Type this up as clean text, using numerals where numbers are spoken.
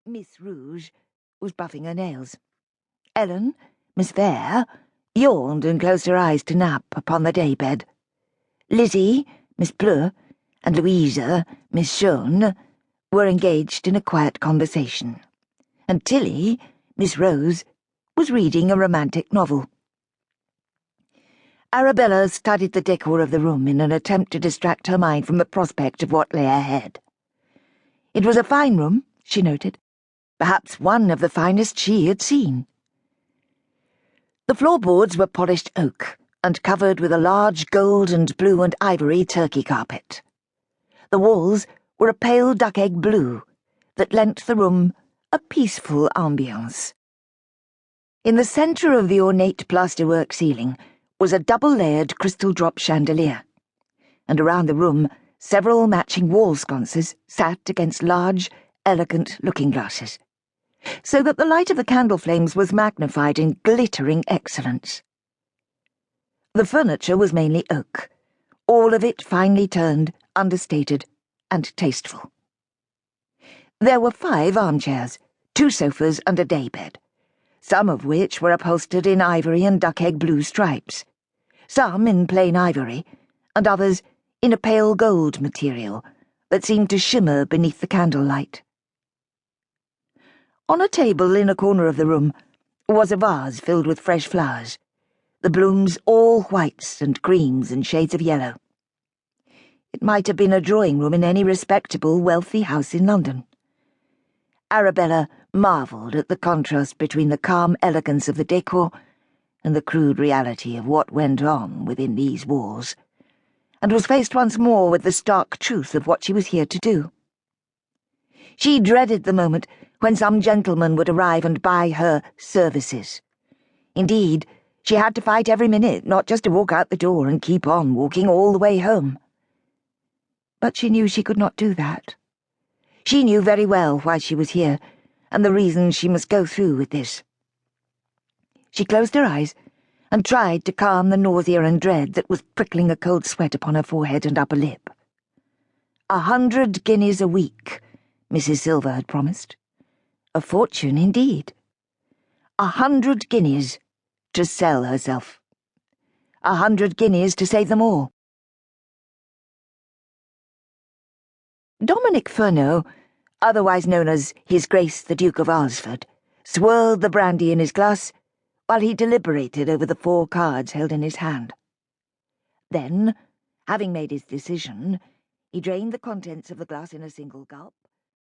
Miss Rouge was buffing her nails. Ellen, Miss Fair, yawned and closed her eyes to nap upon the daybed. Lizzie, Miss Pleu, and Louisa, Miss Jaune, were engaged in a quiet conversation, and Tilly, Miss Rose, was reading a romantic novel. Arabella studied the decor of the room in an attempt to distract her mind from the prospect of what lay ahead. It was a fine room, she noted, perhaps one of the finest she had seen. The floorboards were polished oak and covered with a large gold and blue and ivory turkey carpet. The walls were a pale duck-egg blue that lent the room a peaceful ambience. In the centre of the ornate plasterwork ceiling was a double-layered crystal drop chandelier, and around the room several matching wall sconces sat against large, elegant looking-glasses, so that the light of the candle flames was magnified in glittering excellence. The furniture was mainly oak, all of it finely turned, understated, and tasteful. There were 5 armchairs, 2 sofas, and a daybed, some of which were upholstered in ivory and duck-egg blue stripes, some in plain ivory, and others in a pale gold material that seemed to shimmer beneath the candlelight. On a table in a corner of the room was a vase filled with fresh flowers, the blooms all whites and creams and shades of yellow. It might have been a drawing-room in any respectable, wealthy house in London. Arabella marvelled at the contrast between the calm elegance of the decor and the crude reality of what went on within these walls, and was faced once more with the stark truth of what she was here to do. She dreaded the moment when some gentleman would arrive and buy her services. Indeed, she had to fight every minute, not just to walk out the door and keep on walking all the way home. But she knew she could not do that. She knew very well why she was here, and the reason she must go through with this. She closed her eyes and tried to calm the nausea and dread that was prickling a cold sweat upon her forehead and upper lip. 100 guineas a week, Mrs. Silver had promised. A fortune indeed. 100 guineas to sell herself. 100 guineas to save them all. Dominic Furneaux, otherwise known as His Grace the Duke of Arlesford, swirled the brandy in his glass while he deliberated over the 4 cards held in his hand. Then, having made his decision, he drained the contents of the glass in a single gulp,